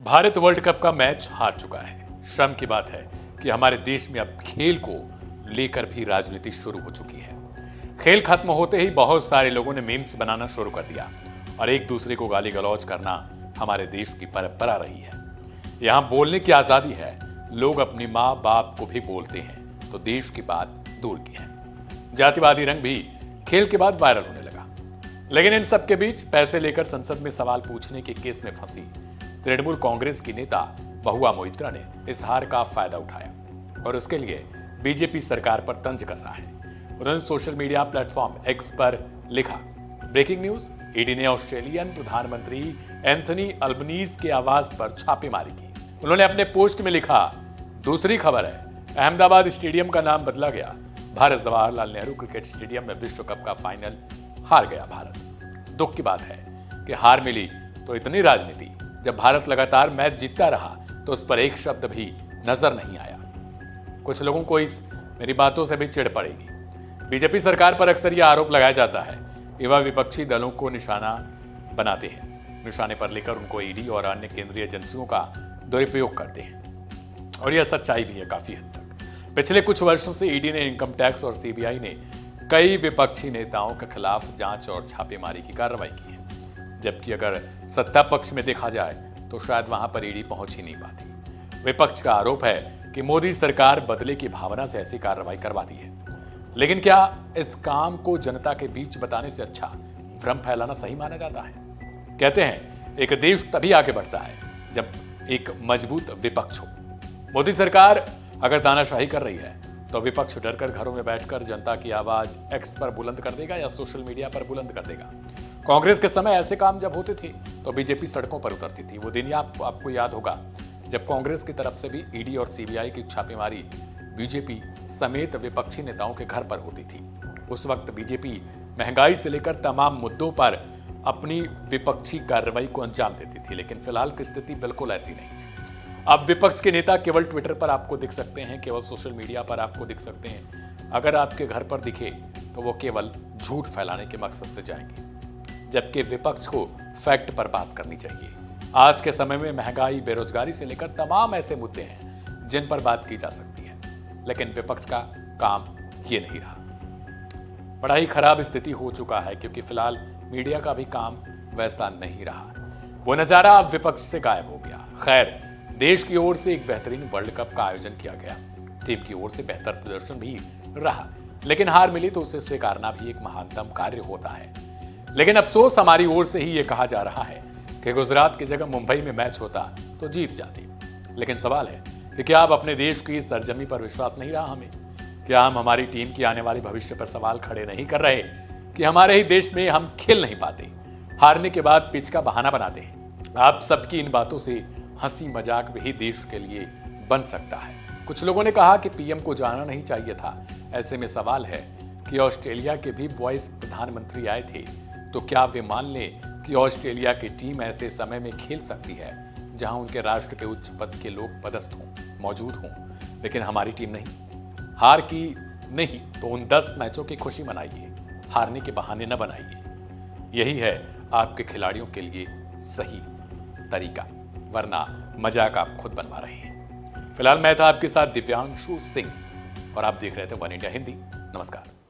Bharat world cup का match हार चुका है। शर्म की बात है कि हमारे देश में अब खेल को लेकर भी राजनीति शुरू हो चुकी है। खेल खत्म होते ही बहुत सारे लोगों ने मीम्स बनाना शुरू कर दिया और एक दूसरे को गाली गलौज करना हमारे देश की परंपरा रही है। यहाँ बोलने की आजादी है, लोग अपनी माँ बाप को भी बोलते हैं, तो देश की बात दूर की है। जातिवादी रंग भी खेल के बाद वायरल होने लगा। लेकिन इन सब के बीच पैसे लेकर संसद में सवाल पूछने के केस में फंसी तृणमूल कांग्रेस की नेता बहुआ मोइत्रा ने इस हार का फायदा उठाया और उसके लिए बीजेपी सरकार पर तंज कसा है। उन्होंने सोशल मीडिया प्लेटफॉर्म एक्स पर लिखा, ब्रेकिंग न्यूज, ईडी ने ऑस्ट्रेलियन प्रधानमंत्री एंथनी अल्बनीज के आवास पर छापेमारी की। उन्होंने अपने पोस्ट में लिखा, दूसरी खबर है, अहमदाबाद स्टेडियम का नाम बदला गया। भारत जवाहरलाल नेहरू क्रिकेट स्टेडियम में विश्व कप का फाइनल हार गया भारत। दुख की बात है कि हार मिली तो इतनी राजनीति, जब भारत लगातार मैच जीतता रहा तो उस पर एक शब्द भी नजर नहीं आया। कुछ लोगों को इस मेरी बातों से भी चिढ़ पड़ेगी। बीजेपी सरकार पर अक्सर यह आरोप लगाया जाता है कि वह विपक्षी दलों को निशाना बनाते हैं, निशाने पर लेकर उनको ईडी और अन्य केंद्रीय एजेंसियों का दुरुपयोग करते हैं। और यह सच्चाई भी है काफी हद तक। पिछले कुछ वर्षों से ईडी ने, इनकम टैक्स और सीबीआई ने कई विपक्षी नेताओं के खिलाफ जांच और छापेमारी की कार्रवाई की है। जबकि अगर सत्ता पक्ष में देखा जाए तो शायद वहां पर ईडी पहुंच ही नहीं पाती। विपक्ष का आरोप है कि मोदी सरकार बदले की भावना से ऐसी कार्रवाई करवाती है। लेकिन क्या इस काम को जनता के बीच बताने से अच्छा भ्रम फैलाना सही माना जाता है? कहते हैं एक देश तभी आगे बढ़ता है जब एक मजबूत विपक्ष हो। मोदी सरकार अगर तानाशाही कर रही है तो विपक्ष डरकर घरों में बैठकर जनता की आवाज एक्स पर बुलंद कर देगा या सोशल मीडिया पर बुलंद कर देगा। कांग्रेस के समय ऐसे काम जब होते थे तो बीजेपी सड़कों पर उतरती थी। वो दिन आपको याद होगा जब कांग्रेस की तरफ से भी ईडी और सीबीआई की छापेमारी बीजेपी समेत विपक्षी नेताओं के घर पर होती थी। उस वक्त बीजेपी महंगाई से लेकर तमाम मुद्दों पर अपनी विपक्षी कार्रवाई को अंजाम देती थी। लेकिन फिलहाल की स्थिति बिल्कुल ऐसी नहीं। अब विपक्ष के नेता केवल ट्विटर पर आपको दिख सकते हैं, केवल सोशल मीडिया पर आपको दिख सकते हैं। अगर आपके घर पर दिखे तो वो केवल झूठ फैलाने के मकसद से जाएंगे, जबकि विपक्ष को फैक्ट पर बात करनी चाहिए। आज के समय में महंगाई, बेरोजगारी से लेकर तमाम ऐसे मुद्दे हैं जिन पर बात की जा सकती है, लेकिन विपक्ष का काम ये नहीं रहा। बड़ा ही खराब स्थिति हो चुका है क्योंकि फिलहाल मीडिया का भी काम वैसा नहीं रहा। वो नजारा अब विपक्ष से गायब हो गया। खैर, देश की ओर से एक बेहतरीन वर्ल्ड कप का आयोजन किया गया, टीम की ओर से बेहतर प्रदर्शन भी रहा, लेकिन हार मिली तो उसे स्वीकारना भी एक महानतम कार्य होता है। लेकिन अफसोस हमारी ओर से ही यह कहा जा रहा है कि गुजरात की जगह मुंबई में मैच होता तो जीत जाती। लेकिन सवाल है कि क्या अब अपने देश की सरजमी पर विश्वास नहीं रहा हमें? क्या हम हमारी टीम की आने वाले भविष्य पर सवाल खड़े नहीं कर रहे कि हमारे ही देश में हम खेल नहीं पाते, हारने के बाद पिच का बहाना बनाते हैं? आप सबकी इन बातों से हंसी मजाक भी देश के लिए बन सकता है। कुछ लोगों ने कहा कि पीएम को जाना नहीं चाहिए था। ऐसे में सवाल है कि ऑस्ट्रेलिया के भी वाइस प्रधानमंत्री आए थे, तो क्या वे मान लें कि ऑस्ट्रेलिया की टीम ऐसे समय में खेल सकती है जहां उनके राष्ट्र के उच्च पद के लोग पदस्थ हों, मौजूद हों, लेकिन हमारी टीम नहीं? हार की नहीं तो उन 10 मैचों की खुशी मनाइए, हारने के बहाने न बनाइए। यही है आपके खिलाड़ियों के लिए सही तरीका, वरना मजाक आप खुद बनवा रहे हैं। फिलहाल मैं था आपके साथ दिव्यांशु सिंह और आप देख रहे थे वन इंडिया हिंदी। नमस्कार।